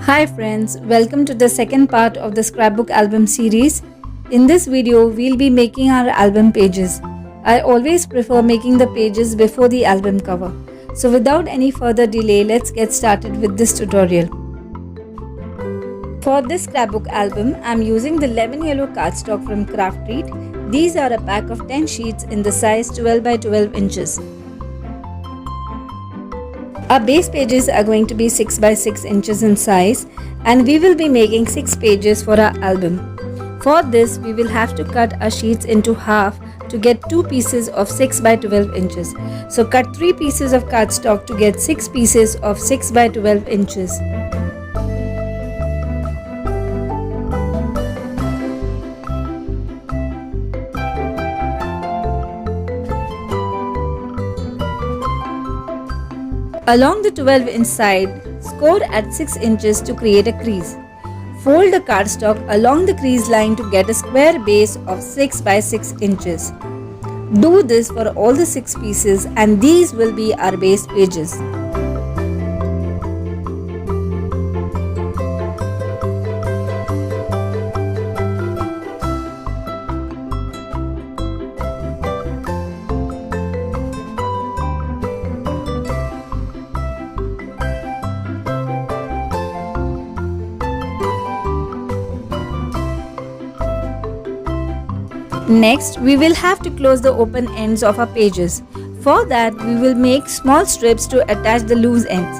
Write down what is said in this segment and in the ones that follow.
Hi friends, welcome to the second part of the scrapbook album series. In this video, we'll be making our album pages. I always prefer making the pages before the album cover. So without any further delay, let's get started with this tutorial. For this scrapbook album, I'm using the lemon yellow cardstock from Crafty. These are a pack of 10 sheets in the size 12 by 12 inches. Our base pages are going to be 6 by 6 inches in size, and we will be making 6 pages for our album. For this, we will have to cut our sheets into half to get 2 pieces of 6 by 12 inches. So cut 3 pieces of cardstock to get 6 pieces of 6 by 12 inches. Along the 12-inch side, score at 6 inches to create a crease. Fold the cardstock along the crease line to get a square base of 6 by 6 inches. Do this for all the 6 pieces, and these will be our base pages. Next, we will have to close the open ends of our pages. For that, we will make small strips to attach the loose ends.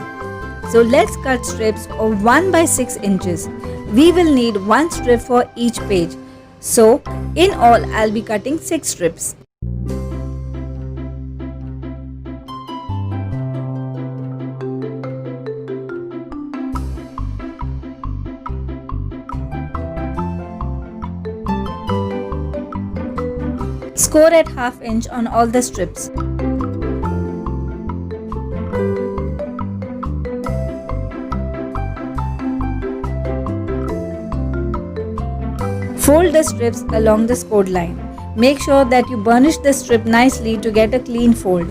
So let's cut strips of 1 by 6 inches. We will need 1 strip for each page. So, in all, I'll be cutting 6 strips. Score at ½ inch on all the strips. Fold the strips along the scored line. Make sure that you burnish the strip nicely to get a clean fold.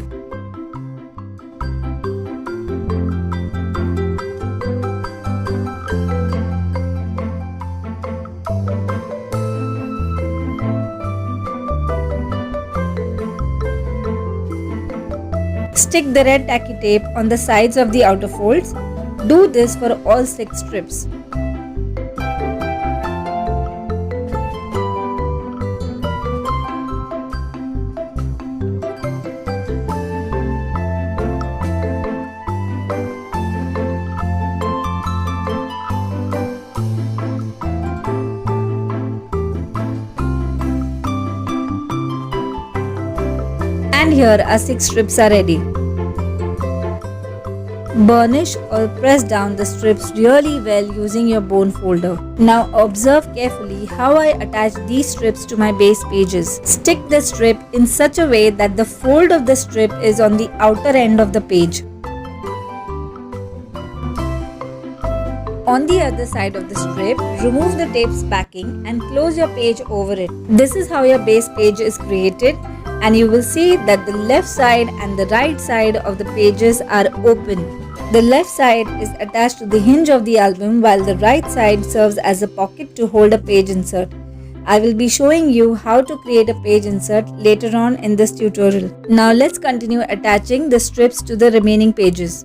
Stick the red tacky tape on the sides of the outer folds. Do this for all 6 strips. And here our 6 strips are ready. Burnish or press down the strips really well using your bone folder. Now observe carefully how I attach these strips to my base pages. Stick the strip in such a way that the fold of the strip is on the outer end of the page. On the other side of the strip, remove the tape's backing and close your page over it. This is how your base page is created, and you will see that the left side and the right side of the pages are open. The left side is attached to the hinge of the album, while the right side serves as a pocket to hold a page insert. I will be showing you how to create a page insert later on in this tutorial. Now let's continue attaching the strips to the remaining pages.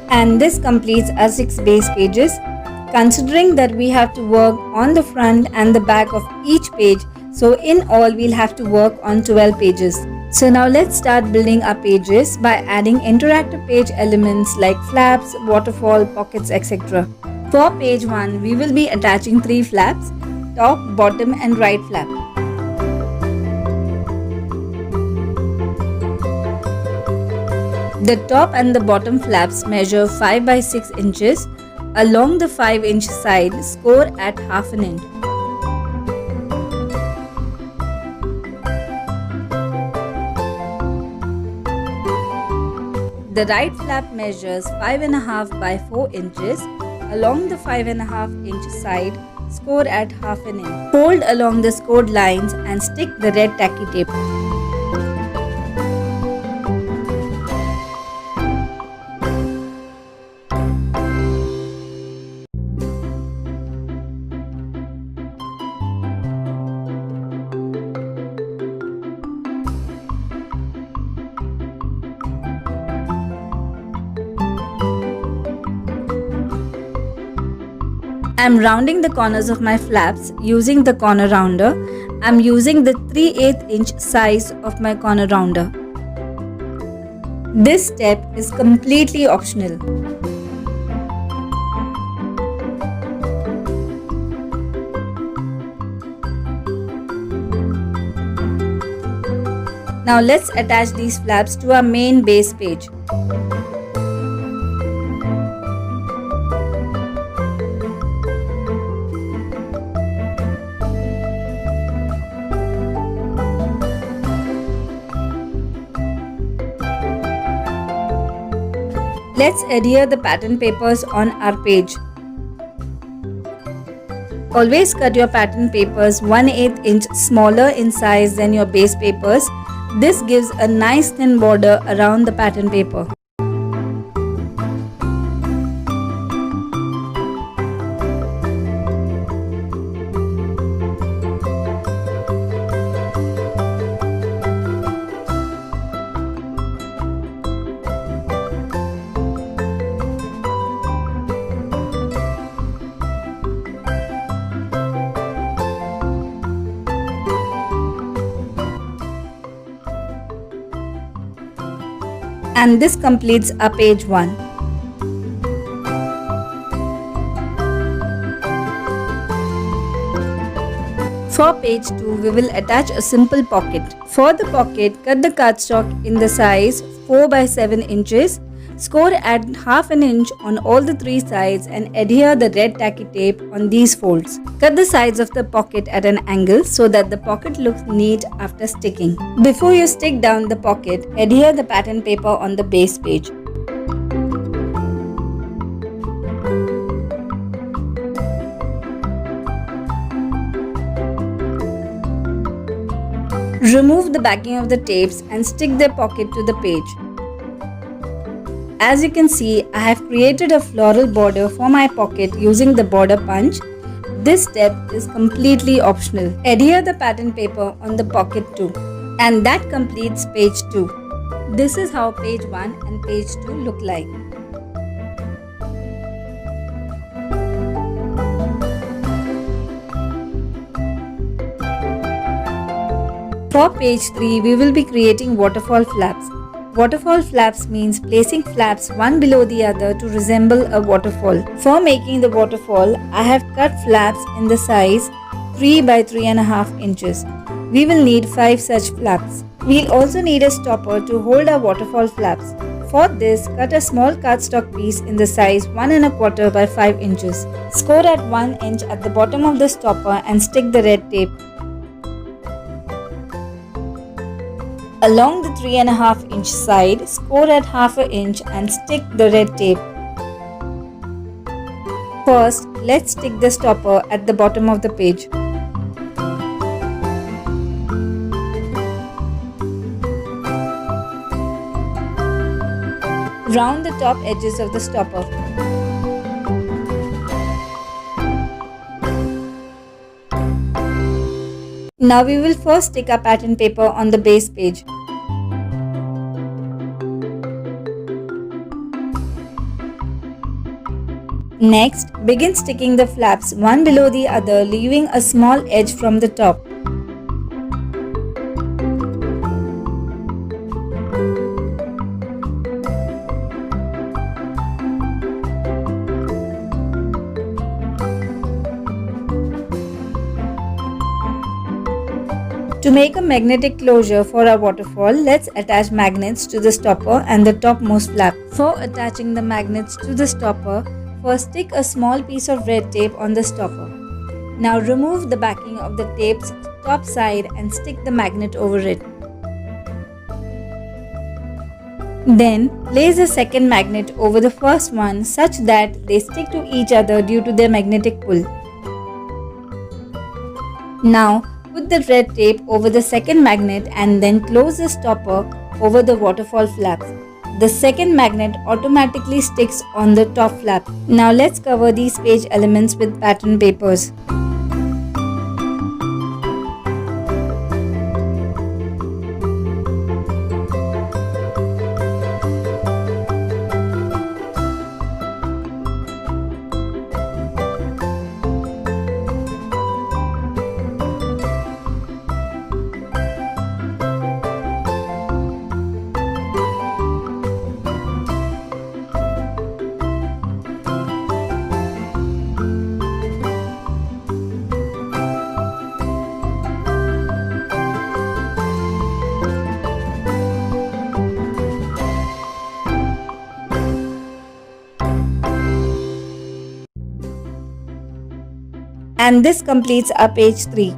And this completes our 6 base pages. Considering that we have to work on the front and the back of each page, so in all we'll have to work on 12 pages. So now let's start building our pages by adding interactive page elements like flaps, waterfall, pockets, etc. For page 1, we will be attaching 3 flaps: top, bottom and right flap. The top and the bottom flaps measure 5 by 6 inches. Along the 5-inch side, score at half an inch. The right flap measures 5.5 by 4 inches. Along the 5.5 inch side, score at half an inch. Fold along the scored lines and stick the red tacky tape. I am rounding the corners of my flaps using the corner rounder. I am using the 3/8 inch size of my corner rounder. This step is completely optional. Now let's attach these flaps to our main base page. Let's adhere the pattern papers on our page. Always cut your pattern papers 1/8 inch smaller in size than your base papers. This gives a nice thin border around the pattern paper. And this completes our page 1. For page 2, we will attach a simple pocket. For the pocket, cut the cardstock in the size 4 by 7 inches. Score at half an inch on all the 3 sides and adhere the red tacky tape on these folds. Cut the sides of the pocket at an angle so that the pocket looks neat after sticking. Before you stick down the pocket, adhere the pattern paper on the base page. Remove the backing of the tapes and stick the pocket to the page. As you can see, I have created a floral border for my pocket using the border punch. This step is completely optional. Adhere the pattern paper on the pocket too. And that completes page 2. This is how page 1 and page 2 look like. For page 3, we will be creating waterfall flaps. Waterfall flaps means placing flaps one below the other to resemble a waterfall. For making the waterfall, I have cut flaps in the size 3 by 3.5 inches. We will need 5 such flaps. We'll also need a stopper to hold our waterfall flaps. For this, cut a small cardstock piece in the size 1.25 by 5 inches. Score at 1 inch at the bottom of the stopper and stick the red tape. Along the 3.5 inch side, score at half an inch and stick the red tape. First, let's stick the stopper at the bottom of the page. Round the top edges of the stopper. Now we will first stick our pattern paper on the base page. Next, begin sticking the flaps one below the other, leaving a small edge from the top. To make a magnetic closure for our waterfall, let's attach magnets to the stopper and the topmost flap. For attaching the magnets to the stopper, first stick a small piece of red tape on the stopper. Now remove the backing of the tape's top side and stick the magnet over it. Then place a second magnet over the first one such that they stick to each other due to their magnetic pull. Now put the red tape over the second magnet and then close the stopper over the waterfall flaps. The second magnet automatically sticks on the top flap. Now let's cover these page elements with pattern papers. And this completes our page 3.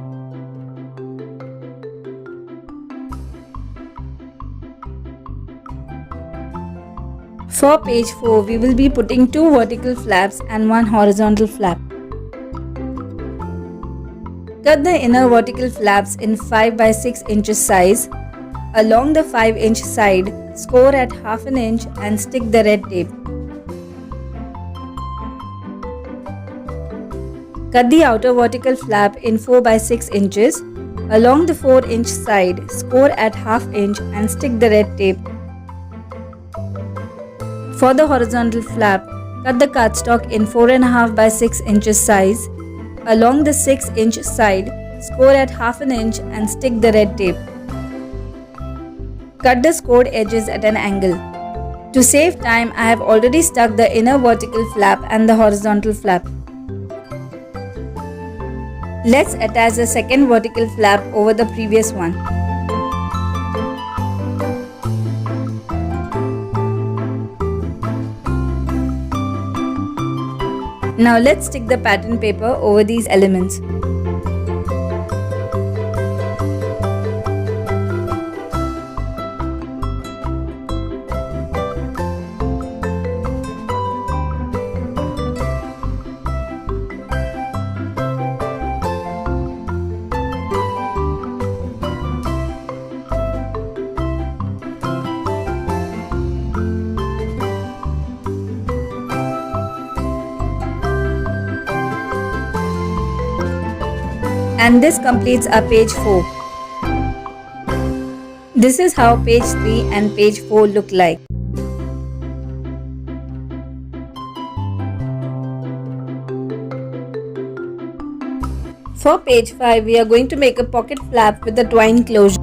For page 4, we will be putting 2 vertical flaps and 1 horizontal flap. Cut the inner vertical flaps in 5 by 6 inches size. Along the 5-inch side, score at half an inch and stick the red tape. Cut the outer vertical flap in 4 by 6 inches. Along the 4-inch side, score at half inch and stick the red tape. For the horizontal flap, cut the cardstock in 4.5 by 6 inches size. Along the 6-inch side, score at half an inch and stick the red tape. Cut the scored edges at an angle. To save time, I have already stuck the inner vertical flap and the horizontal flap. Let's attach the second vertical flap over the previous one. Now let's stick the pattern paper over these elements. And this completes our page 4. This is how page 3 and page 4 look like. For page 5, we are going to make a pocket flap with a twine closure.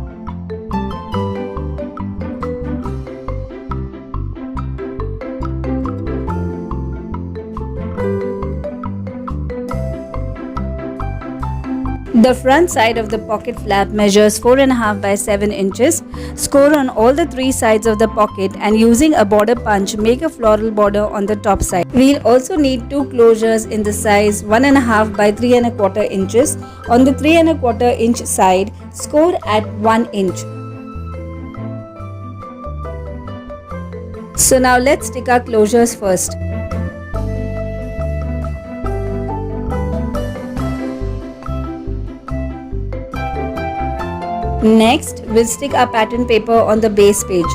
The front side of the pocket flap measures 4.5 by 7 inches. Score on all the 3 sides of the pocket and using a border punch, make a floral border on the top side. We'll also need 2 closures in the size 1.5 by 3.25 inches. On the 3.25 inch side, score at 1 inch. So now let's stick our closures first. Next, we'll stick our pattern paper on the base page.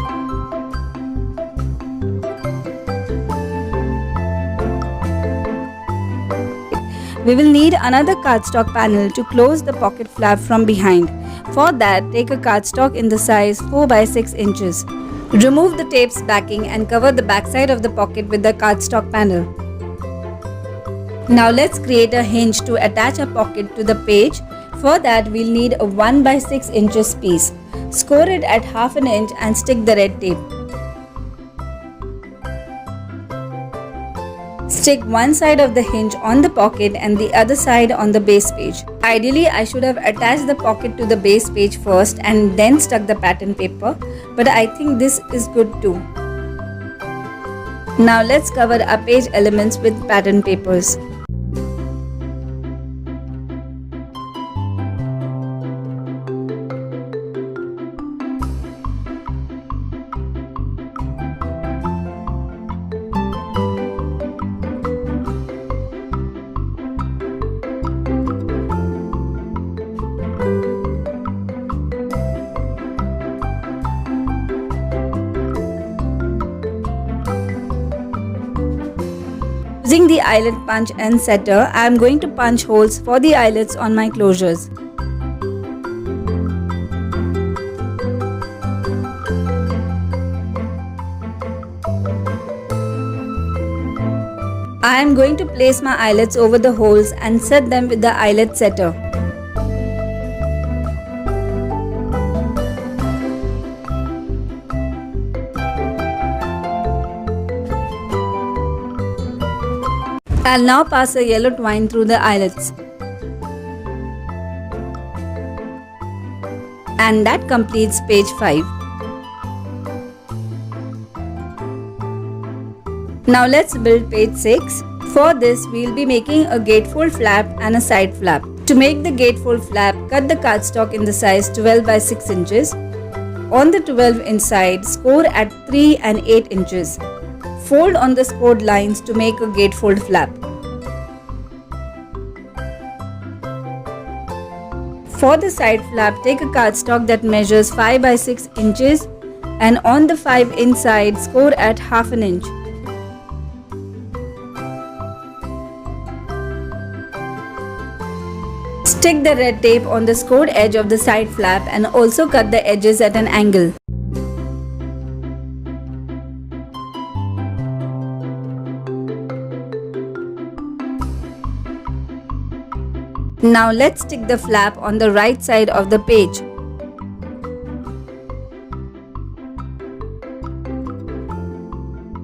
We will need another cardstock panel to close the pocket flap from behind. For that, take a cardstock in the size 4 by 6 inches. Remove the tape's backing and cover the backside of the pocket with the cardstock panel. Now let's create a hinge to attach a pocket to the page. For that, we'll need a 1 by 6 inches piece. Score it at half an inch and stick the red tape. Stick one side of the hinge on the pocket and the other side on the base page. Ideally, I should have attached the pocket to the base page first and then stuck the pattern paper, but I think this is good too. Now let's cover our page elements with pattern papers. Using the eyelet punch and setter, I am going to punch holes for the eyelets on my closures. I am going to place my eyelets over the holes and set them with the eyelet setter. I'll now pass a yellow twine through the eyelets. And that completes page 5. Now let's build page 6. For this, we'll be making a gatefold flap and a side flap. To make the gatefold flap, cut the cardstock in the size 12 by 6 inches. On the 12 inch side, score at 3 and 8 inches. Fold on the scored lines to make a gatefold flap. For the side flap, take a cardstock that measures 5 by 6 inches and on the 5 inch side, score at half an inch. Stick the red tape on the scored edge of the side flap and also cut the edges at an angle. Now let's stick the flap on the right side of the page.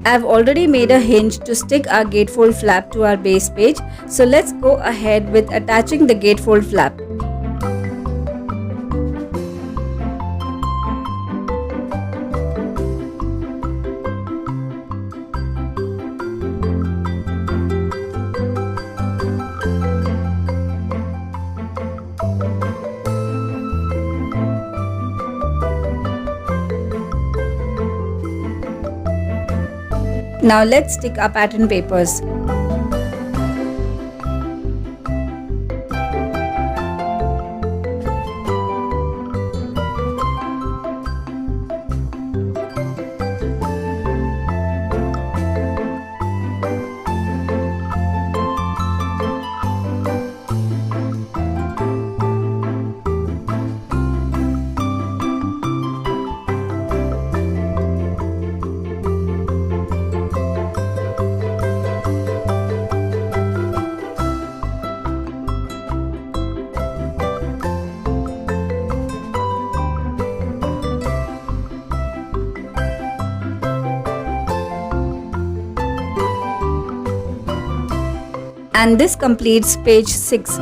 I've already made a hinge to stick our gatefold flap to our base page, so let's go ahead with attaching the gatefold flap. Now let's stick our pattern papers. And this completes page 6.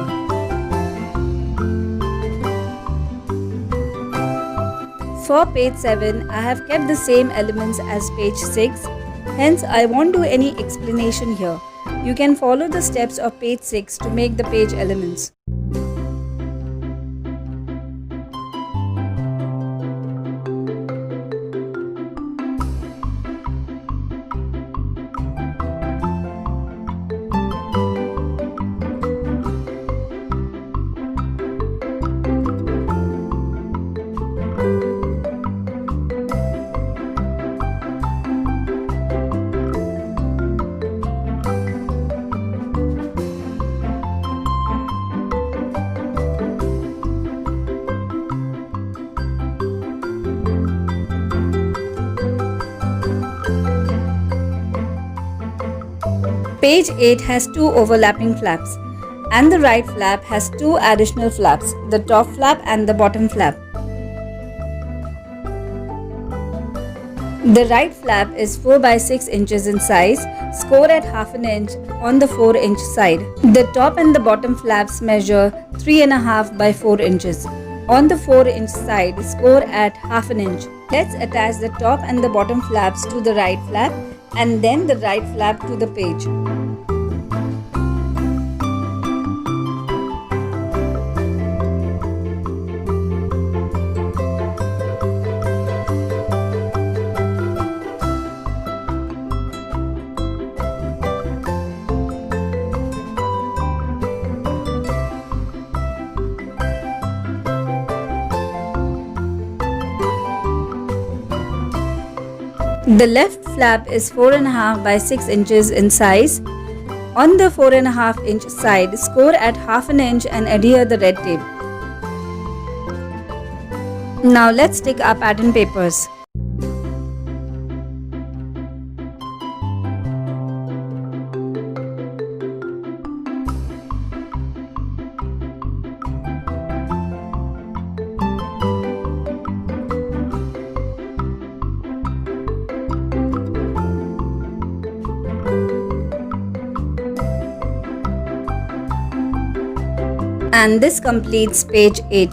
For page 7, I have kept the same elements as page 6, hence I won't do any explanation here. You can follow the steps of page 6 to make the page elements. Page 8 has 2 overlapping flaps and the right flap has 2 additional flaps, the top flap and the bottom flap. The right flap is 4 by 6 inches in size. Score at half an inch on the 4-inch side. The top and the bottom flaps measure 3.5 by 4 inches. On the 4-inch side, score at half an inch. Let's attach the top and the bottom flaps to the right flap and then the right flap to the page. The left flap is 4.5 by 6 inches in size. On the 4.5 inch side, score at half an inch and adhere the red tape. Now let's stick our pattern papers. And this completes page 8.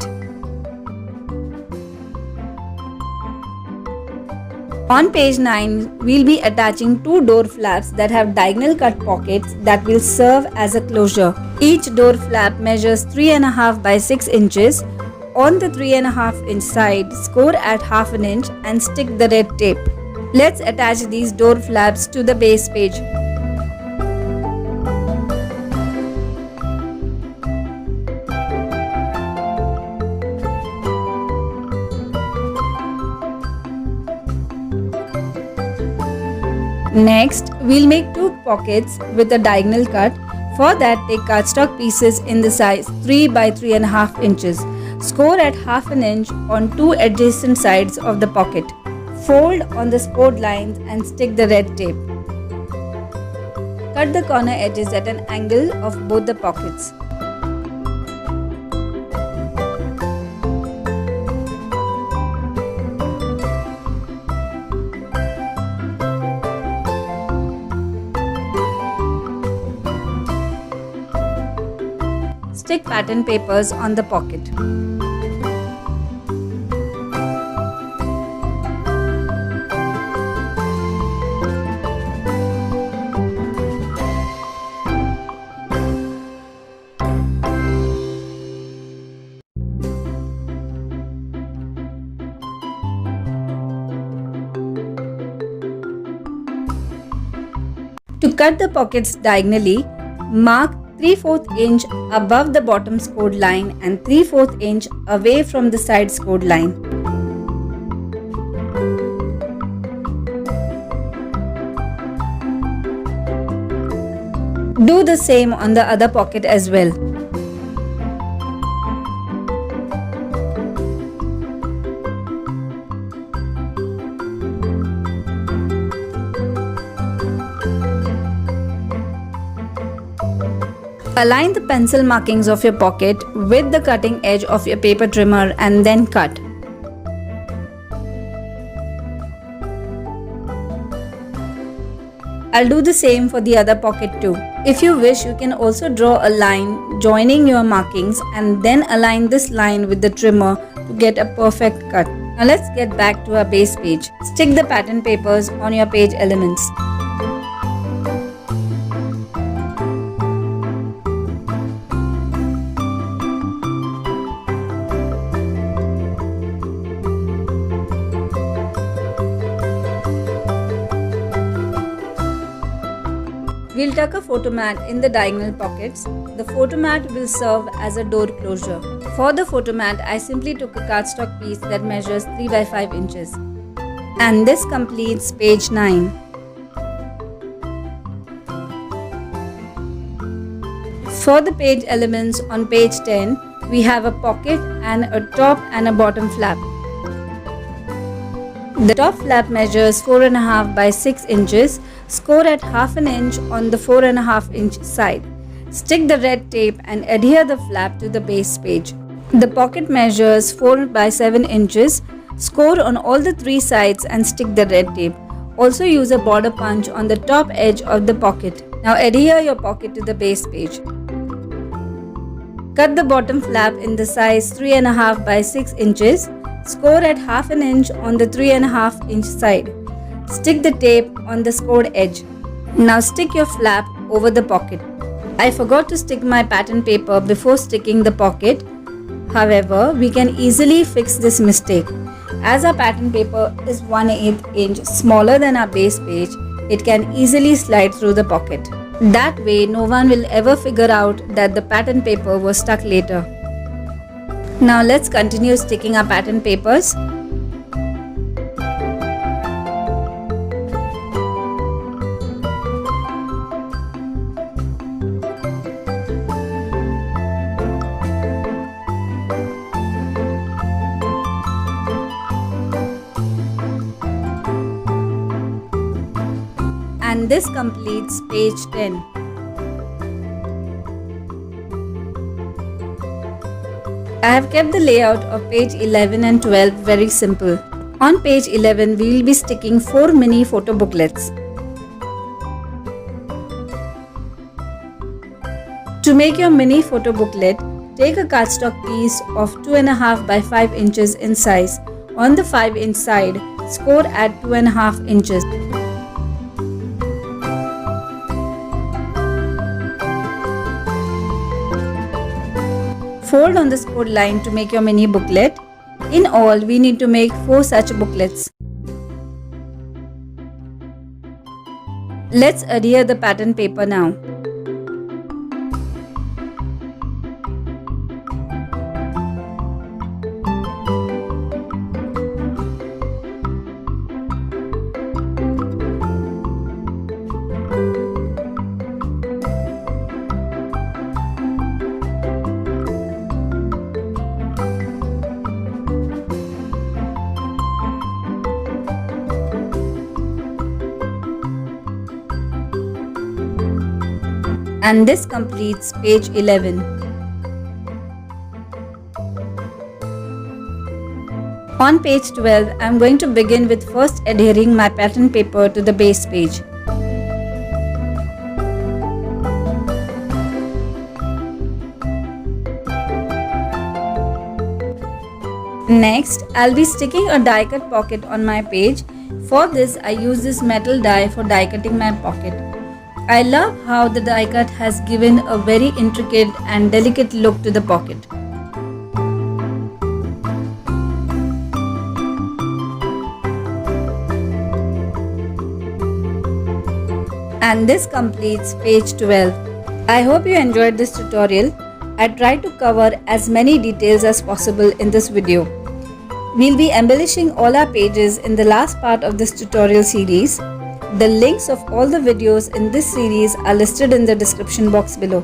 On page 9, we'll be attaching 2 door flaps that have diagonal cut pockets that will serve as a closure. Each door flap measures 3.5 by 6 inches. On the 3.5 inch side, score at half an inch and stick the red tape. Let's attach these door flaps to the base page. Next, we'll make 2 pockets with a diagonal cut. For that, take cardstock pieces in the size 3 by 3.5 inches. Score at half an inch on 2 adjacent sides of the pocket. Fold on the scored lines and stick the red tape. Cut the corner edges at an angle of both the pockets. Stick pattern papers on the pocket. To cut the pockets diagonally, mark 3/4 inch above the bottom scored line and 3/4 inch away from the side scored line. Do the same on the other pocket as well. Align the pencil markings of your pocket with the cutting edge of your paper trimmer and then cut. I'll do the same for the other pocket too. If you wish, you can also draw a line joining your markings and then align this line with the trimmer to get a perfect cut. Now let's get back to our base page. Stick the pattern papers on your page elements. We'll tuck a photo mat in the diagonal pockets. The photo mat will serve as a door closure. For the photo mat, I simply took a cardstock piece that measures 3 by 5 inches. And this completes page 9. For the page elements on page 10, we have a pocket and a top and a bottom flap. The top flap measures 4.5 by 6 inches. Score at half an inch on the 4.5 inch side. Stick the red tape and adhere the flap to the base page. The pocket measures 4 by 7 inches. Score on all the 3 sides and stick the red tape. Also use a border punch on the top edge of the pocket. Now adhere your pocket to the base page. Cut the bottom flap in the size 3.5 by 6 inches. Score at half an inch on the 3.5 inch side. Stick the tape on the scored edge. Now stick your flap over the pocket. I forgot to stick my pattern paper before sticking the pocket. However, we can easily fix this mistake. As our pattern paper is 1/8 inch smaller than our base page, it can easily slide through the pocket. That way, no one will ever figure out that the pattern paper was stuck later. Now let's continue sticking our pattern papers. And this completes page 10. I have kept the layout of page 11 and 12 very simple. On page 11, we will be sticking 4 mini photo booklets. To make your mini photo booklet, take a cardstock piece of 2.5 by 5 inches in size. On the 5 inch side, score at 2.5 inches. Fold on the scored line to make your mini booklet. In all, we need to make 4 such booklets. Let's adhere the pattern paper now. And this completes page 11. On page 12, I am going to begin with first adhering my pattern paper to the base page. Next, I'll be sticking a die cut pocket on my page. For this, I use this metal die for die cutting my pocket. I love how the die cut has given a very intricate and delicate look to the pocket. And this completes page 12. I hope you enjoyed this tutorial. I tried to cover as many details as possible in this video. We'll be embellishing all our pages in the last part of this tutorial series. The links of all the videos in this series are listed in the description box below.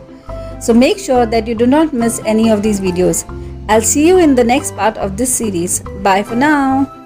So make sure that you do not miss any of these videos. I'll see you in the next part of this series. Bye for now.